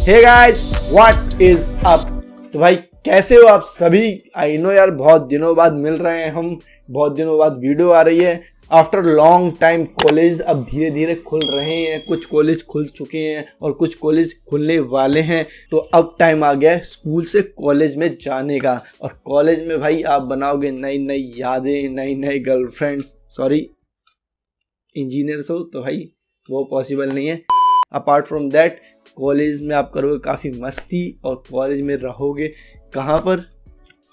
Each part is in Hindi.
Hey guys, what is up. तो भाई कैसे हो आप सभी। आई नो यार, बहुत दिनों बाद मिल रहे हैं हम, बहुत दिनों बाद वीडियो आ रही है। आफ्टर लॉन्ग टाइम कॉलेज अब धीरे धीरे खुल रहे हैं, कुछ कॉलेज खुल चुके हैं और कुछ कॉलेज खुलने वाले हैं। तो अब टाइम आ गया है स्कूल से कॉलेज में जाने का। और कॉलेज में भाई आप बनाओगे नई नई यादें, नई नई गर्लफ्रेंड्स, सॉरी इंजीनियर्स हो तो भाई वो पॉसिबल नहीं है। अपार्ट फ्रॉम दैट कॉलेज में आप करोगे काफ़ी मस्ती और कॉलेज में रहोगे कहाँ पर,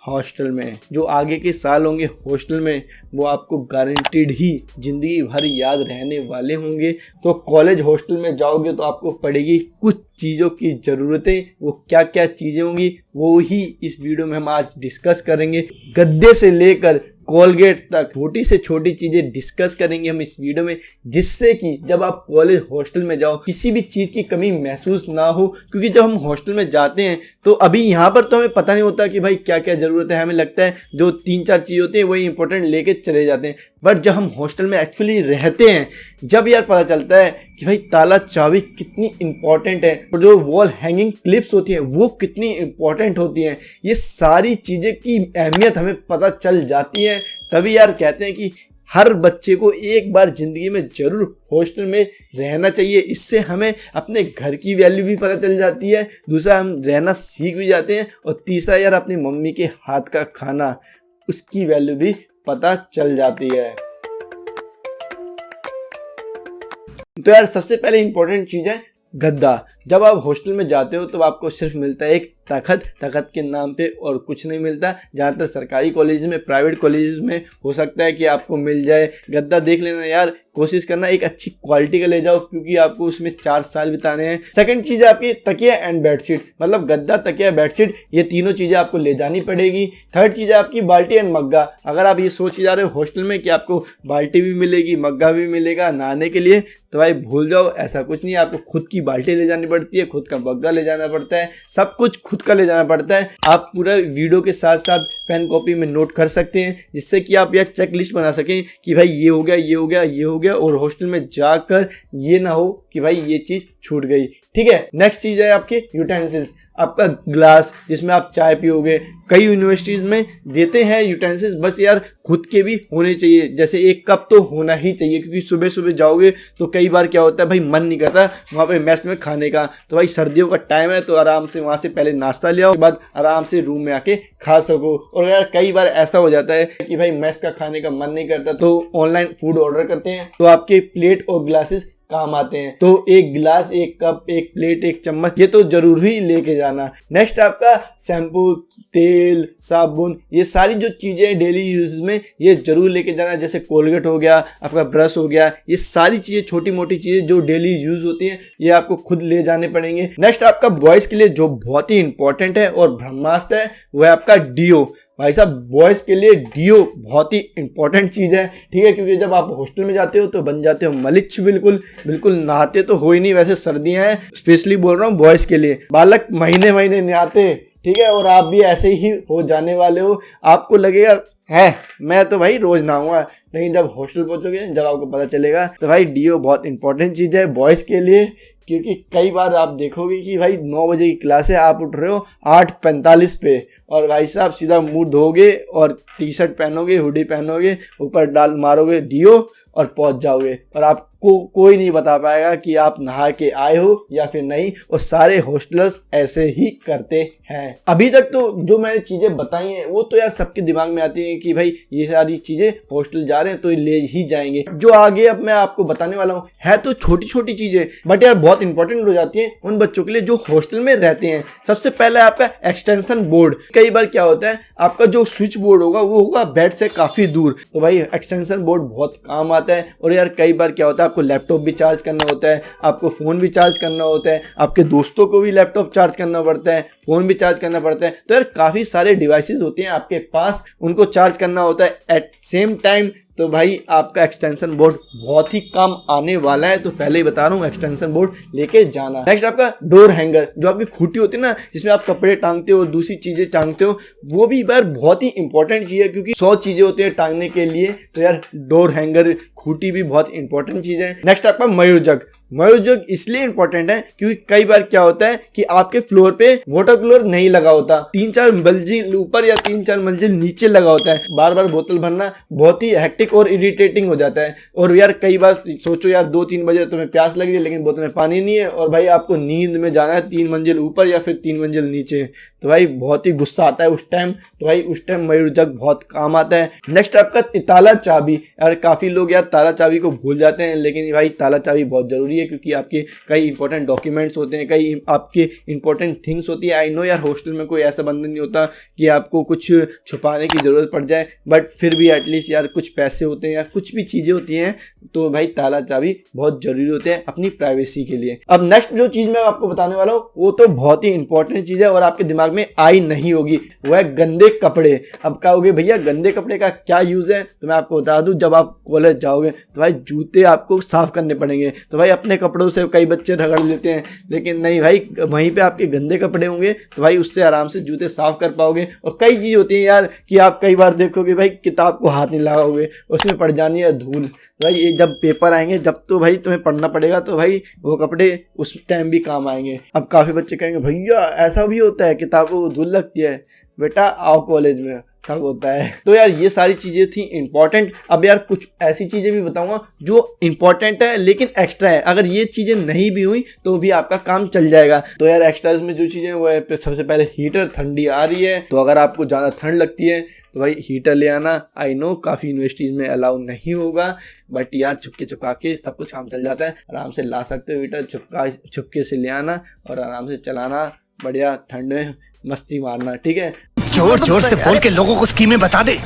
हॉस्टल में। जो आगे के साल होंगे हॉस्टल में वो आपको गारंटीड ही ज़िंदगी भर याद रहने वाले होंगे। तो कॉलेज हॉस्टल में जाओगे तो आपको पड़ेगी कुछ चीज़ों की ज़रूरतें। वो क्या क्या चीज़ें होंगी वो ही इस वीडियो में हम आज डिस्कस करेंगे। गद्दे से लेकर कोलगेट तक छोटी से छोटी चीज़ें डिस्कस करेंगे हम इस वीडियो में, जिससे कि जब आप कॉलेज हॉस्टल में जाओ किसी भी चीज़ की कमी महसूस ना हो। क्योंकि जब हम हॉस्टल में जाते हैं तो अभी यहाँ पर तो हमें पता नहीं होता कि भाई क्या क्या ज़रूरत है। हमें लगता है जो 3-4 चीज़ होती हैं वही इंपॉर्टेंट लेके चले जाते हैं। बट जब हम हॉस्टल में एक्चुअली रहते हैं जब यार पता चलता है कि भाई ताला चाबी कितनी इंपॉर्टेंट है और जो वॉल हैंगिंग क्लिप्स होती हैं वो कितनी इंपॉर्टेंट होती हैं। ये सारी चीज़ें की अहमियत हमें पता चल जाती है। तभी यार कहते हैं कि हर बच्चे को एक बार ज़िंदगी में ज़रूर हॉस्टल में रहना चाहिए। इससे हमें अपने घर की वैल्यू भी पता चल जाती है, दूसरा हम रहना सीख भी जाते हैं, और तीसरा यार अपनी मम्मी के हाथ का खाना उसकी वैल्यू भी पता चल जाती है। तो यार सबसे पहले इंपॉर्टेंट चीज़ है गद्दा। जब आप हॉस्टल में जाते हो तो आपको सिर्फ मिलता है एक तखत के नाम पे और कुछ नहीं मिलता। जहाँ तक सरकारी कॉलेज में, प्राइवेट कॉलेज में हो सकता है कि आपको मिल जाए। गद्दा देख लेना यार, कोशिश करना एक अच्छी क्वालिटी का ले जाओ क्योंकि आपको उसमें 4 साल बिताने हैं। सेकंड चीज़ है आपकी तकिया एंड बेडशीट, मतलब गद्दा, तकिया, बेडशीट, ये तीनों चीज़ें आपको ले जानी पड़ेगी। थर्ड चीज़ है आपकी बाल्टी एंड मग्गा। अगर आप ये सोच जा रहे हो हॉस्टल में कि आपको बाल्टी भी मिलेगी, मग्गा भी मिलेगा नहाने के लिए, तो भाई भूल जाओ, ऐसा कुछ नहीं है। आपको खुद की बाल्टी ले जानी पड़ती है, खुद का मग्गा ले जाना पड़ता है, सब कुछ खुद का ले जाना पड़ता है। आप पूरा वीडियो के साथ साथ पेन कॉपी में नोट कर सकते हैं, जिससे कि आप यह चेक लिस्ट बना सकें कि भाई ये हो गया, ये हो गया, ये हो गया, और हॉस्टल में जाकर ये ना हो कि भाई ये चीज़ छूट गई। ठीक है। नेक्स्ट चीज़ है आपके यूटेंसिल्स, आपका ग्लास जिसमें आप चाय पियोगे। कई यूनिवर्सिटीज़ में देते हैं यूटेंसिल्स, बस यार खुद के भी होने चाहिए। जैसे एक कप तो होना ही चाहिए, क्योंकि सुबह सुबह जाओगे तो कई बार क्या होता है भाई मन नहीं करता वहाँ पे मेस में खाने का। तो भाई सर्दियों का टाइम है तो आराम से वहाँ से पहले नाश्ता ले आओ, उसके बाद आराम से रूम में आके खा सको। और यार कई बार ऐसा हो जाता है कि भाई मेस का खाने का मन नहीं करता तो ऑनलाइन फूड ऑर्डर करते हैं, तो आपके प्लेट और ग्लासेस काम आते हैं। तो एक गिलास, एक कप, एक प्लेट, एक चम्मच, ये तो जरूर ही लेके जाना। नेक्स्ट आपका शैम्पू, तेल, साबुन, ये सारी जो चीज़ें डेली यूज में ये जरूर लेके जाना। जैसे कोलगेट हो गया, आपका ब्रश हो गया, ये सारी चीज़ें, छोटी मोटी चीज़ें जो डेली यूज होती हैं ये आपको खुद ले जाने पड़ेंगे। नेक्स्ट आपका बॉयज़ के लिए जो बहुत ही इंपॉर्टेंट है और ब्रह्मास्त्र है वो है आपका डीओ। भाई साहब बॉयज़ के लिए डीओ बहुत ही इंपॉर्टेंट चीज़ है। ठीक है, क्योंकि जब आप हॉस्टल में जाते हो तो बन जाते हो मलिच्छ, बिल्कुल नहाते तो हो ही नहीं। वैसे सर्दियां हैं, स्पेशली बोल रहा हूँ बॉयज़ के लिए, बालक महीने महीने नहाते। ठीक है, और आप भी ऐसे ही हो जाने वाले हो। आपको लगेगा है मैं तो भाई रोज नहाऊंगा, लेकिन जब हॉस्टल पहुंचोगे, जब आपको पता चलेगा, तो भाई डीओ बहुत इंपॉर्टेंट चीज़ है बॉयज़ के लिए। क्योंकि कई बार आप देखोगे कि भाई 9 बजे की क्लास है, आप उठ रहे हो 8:45 पे, और भाई साहब सीधा मुंह धोगे और टी शर्ट पहनोगे, हुडी पहनोगे, ऊपर डाल मारोगे डीओ और पहुंच जाओगे। और आपको कोई नहीं बता पाएगा कि आप नहा के आए हो या फिर नहीं। और सारे हॉस्टलर्स ऐसे ही करते हैं। अभी तक तो जो मैंने चीज़ें बताई हैं वो तो यार सबके दिमाग में आती हैं कि भाई ये सारी चीज़ें हॉस्टल जा रहे हैं तो ले ही जाएंगे। जो आगे अब मैं आपको बताने वाला हूँ है तो छोटी छोटी चीज़ें, बट यार बहुत इंपॉर्टेंट हो जाती हैं उन बच्चों के लिए जो हॉस्टल में रहते हैं। सबसे पहले आपका एक्सटेंशन बोर्ड। कई बार क्या होता है आपका जो स्विच बोर्ड होगा वो होगा बेड से काफ़ी दूर, तो भाई एक्सटेंशन बोर्ड बहुत काम आता है। और यार कई बार क्या होता है आपको लैपटॉप भी चार्ज करना होता है, आपको फ़ोन भी चार्ज करना होता है, आपके दोस्तों को भी लैपटॉप चार्ज करना पड़ता है, फ़ोन भी चार्ज करना पड़ता है। तो यार काफ़ी सारे डिवाइसेस होते हैं आपके पास, उनको चार्ज करना होता है एट सेम टाइम। तो भाई आपका एक्सटेंशन बोर्ड बहुत ही काम आने वाला है, तो पहले ही बता रहा हूँ एक्सटेंशन बोर्ड लेके जाना। नेक्स्ट आपका डोर हैंगर, जो आपकी खूंटी होती है ना जिसमें आप कपड़े टांगते हो, दूसरी चीजें टांगते हो, वो भी यार बहुत ही इंपॉर्टेंट चीज है क्योंकि 100 चीजें होती है टांगने के लिए। तो यार डोर हैंगर, खूंटी भी बहुत इंपॉर्टेंट चीज है। नेक्स्ट आपका मयूर जग, मयूरजग इसलिए इंपॉर्टेंट है क्योंकि कई बार क्या होता है कि आपके फ्लोर पे वाटर कूलर नहीं लगा होता, 3-4 मंजिल ऊपर या 3-4 मंजिल नीचे लगा होता है। बार बार बोतल भरना बहुत ही हेक्टिक और इरिटेटिंग हो जाता है। और यार कई बार सोचो यार 2-3 बजे तुम्हें प्यास लग रही है लेकिन बोतल में पानी नहीं है और भाई आपको नींद में जाना है 3 मंजिल ऊपर या फिर 3 मंजिल नीचे, तो भाई बहुत ही गुस्सा आता है उस टाइम। तो भाई उस टाइम मयूरजग बहुत काम आता है। नेक्स्ट आपका ताला चाबी। यार काफ़ी लोग यार ताला चाबी को भूल जाते हैं, लेकिन भाई ताला चाबी बहुत ज़रूरी है क्योंकि आपके कई इंपॉर्टेंट डॉक्यूमेंट्स होते हैं, कई आपके इंपॉर्टेंट थिंग्स होती है। आई नो यार हॉस्टल में कोई ऐसा बंधन नहीं होता कि आपको कुछ छुपाने की ज़रूरत पड़ जाए, बट फिर भी एटलीस्ट यार कुछ पैसे होते हैं या कुछ भी चीज़ें होती हैं तो भाई ताला चाबी बहुत ज़रूरी होते हैं अपनी प्राइवेसी के लिए। अब नेक्स्ट जो चीज़ मैं आपको बताने वाला हूँ वो तो बहुत ही इंपॉर्टेंट चीज़ है और आपके दिमाग में आई नहीं होगी, वो है गंदे कपड़े। अब कहोगे भैया गंदे कपड़े का क्या यूज़ है, तो मैं आपको बता दूं, जब आप कॉलेज जाओगे तो भाई जूते आपको साफ़ करने पड़ेंगे। तो भाई अपने कपड़ों से कई बच्चे रगड़ लेते हैं, लेकिन नहीं भाई, वहीं पे आपके गंदे कपड़े होंगे तो भाई उससे आराम से जूते साफ़ कर पाओगे। और कई चीज़ होती है यार कि आप कई बार देखोगे भाई किताब को हाथ नहीं लगाओगे, उसमें पड़ जानी है धूल, भाई ये जब पेपर आएंगे जब तो भाई तुम्हें पढ़ना पड़ेगा, तो भाई वो कपड़े उस टाइम भी काम आएंगे। अब काफ़ी बच्चे कहेंगे भैया ऐसा भी होता है, किताबों को धूल लगती है। बेटा आओ कॉलेज में, सब होता है। तो यार ये सारी चीज़ें थी इंपॉर्टेंट। अब यार कुछ ऐसी चीज़ें भी बताऊंगा जो इंपॉर्टेंट है लेकिन एक्स्ट्रा है, अगर ये चीज़ें नहीं भी हुई तो भी आपका काम चल जाएगा। तो यार एक्स्ट्राज में जो चीज़ें वो है, सबसे पहले हीटर। ठंडी आ रही है तो अगर आपको ज़्यादा ठंड लगती है तो भाई हीटर ले आना। आई नो काफ़ी यूनिवर्सिटीज़ में अलाउ नहीं होगा, बट यार छुपके छुपा के सब कुछ काम चल जाता है, आराम से ला सकते हो हीटर। छुपके से ले आना और आराम से चलाना, बढ़िया ठंड में मस्ती मारना, ठीक है। जोर जोर से बोल के लोगों को स्कीमें बता दे।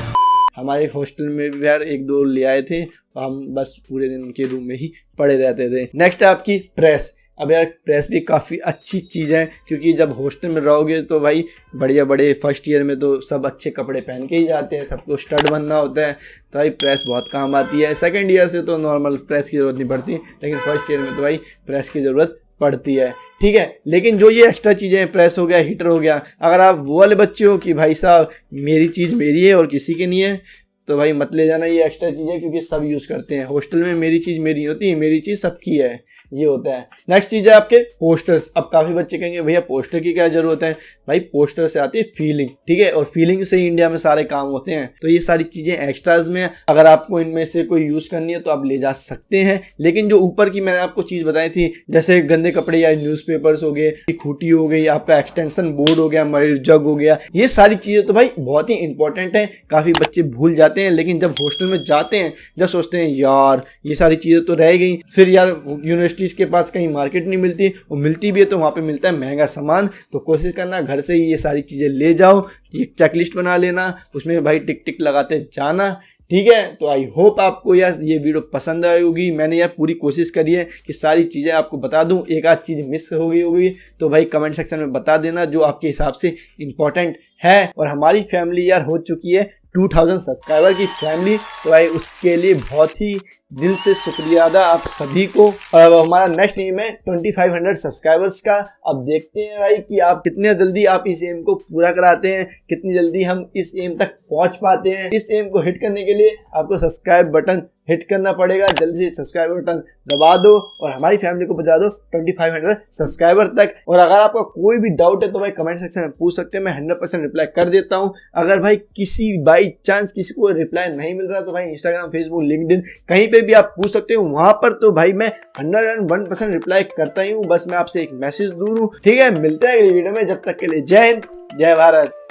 हमारे हॉस्टल में भी यार 1-2 ले आए थे, तो हम बस पूरे दिन उनके रूम में ही पड़े रहते थे। नेक्स्ट है आपकी प्रेस। अब यार प्रेस भी काफ़ी अच्छी चीज़ है क्योंकि जब हॉस्टल में रहोगे तो भाई बढ़िया बड़े फर्स्ट ईयर में तो सब अच्छे कपड़े पहन के ही जाते हैं, सबको स्टड बनना होता है, तो भाई प्रेस बहुत काम आती है। सेकंड ईयर से तो नॉर्मल प्रेस की ज़रूरत नहीं पड़ती, लेकिन फर्स्ट ईयर में तो भाई प्रेस की ज़रूरत पड़ती है, ठीक है। लेकिन जो ये एक्स्ट्रा चीज़ें, प्रेस हो गया, हीटर हो गया, अगर आप वो वाले बच्चे हो कि भाई साहब मेरी चीज़ मेरी है और किसी की नहीं है, तो भाई मत ले जाना ये एक्स्ट्रा चीज़ें, क्योंकि सब यूज़ करते हैं। हॉस्टल में मेरी चीज़ मेरी होती है, मेरी चीज़ सबकी है, ये होता है। नेक्स्ट चीज़ है आपके पोस्टर्स। अब काफ़ी बच्चे कहेंगे भैया पोस्टर की क्या ज़रूरत है, भाई पोस्टर से आती है फीलिंग, ठीक है, और फीलिंग से ही इंडिया में सारे काम होते हैं। तो ये सारी चीज़ें एक्स्ट्राज में, अगर आपको इनमें से कोई यूज़ करनी है तो आप ले जा सकते हैं। लेकिन जो ऊपर की मैंने आपको चीज़ बताई थी, जैसे गंदे कपड़े या न्यूज़पेपर्स हो गए, खूटी हो गई, आपका एक्सटेंशन बोर्ड हो गया, मयूरजग हो गया, ये सारी चीज़ें तो भाई बहुत ही इंपॉर्टेंट है। काफ़ी बच्चे भूल जाते हैं, लेकिन जब हॉस्टल में जाते हैं, जब सोचते हैं यार ये सारी चीज़ें तो रह गई, फिर यार यूनिवर्सिटीज़ के पास कहीं मार्केट नहीं मिलती, और मिलती भी है तो वहाँ पे मिलता है महंगा सामान। तो कोशिश करना घर से ही ये सारी चीज़ें ले जाओ, एक चेकलिस्ट बना लेना, उसमें भाई टिक टिक लगाते जाना, ठीक है। तो आई होप आपको यार ये वीडियो पसंद आई होगी। मैंने यार पूरी कोशिश करी है कि सारी चीज़ें आपको बता दूं, एक आध चीज़ मिस हो गई होगी तो भाई कमेंट सेक्शन में बता देना जो आपके हिसाब से इंपॉर्टेंट है। और हमारी फैमिली यार हो चुकी है 2000 सब्सक्राइबर की फैमिली, तो भाई उसके लिए बहुत ही दिल से शुक्रिया अदा आप सभी को। और अब हमारा नेक्स्ट एम है 2500 सब्सक्राइबर्स का। अब देखते हैं भाई कि आप कितने जल्दी आप इस एम को पूरा कराते हैं, कितनी जल्दी हम इस एम तक पहुंच पाते हैं। इस एम को हिट करने के लिए आपको सब्सक्राइब बटन हिट करना पड़ेगा, जल्दी से सब्सक्राइब बटन दबा दो और हमारी फैमिली को पहुंचा दो 2500 सब्सक्राइबर तक। और अगर आपका कोई भी डाउट है तो भाई कमेंट सेक्शन में पूछ सकते हैं, मैं 100% रिप्लाई कर देता हूं। अगर भाई किसी बाई चांस किसी को रिप्लाई नहीं मिल रहा तो भाई इंस्टाग्राम, फेसबुक, लिंक्डइन कहीं पे भी आप पूछ सकते हो, वहां पर तो भाई मैं 101% रिप्लाई करता ही हूँ। बस मैं आपसे एक मैसेज दूर हूँ, ठीक है। मिलते हैं अगली वीडियो में, जब तक के लिए जय हिंद, जय भारत।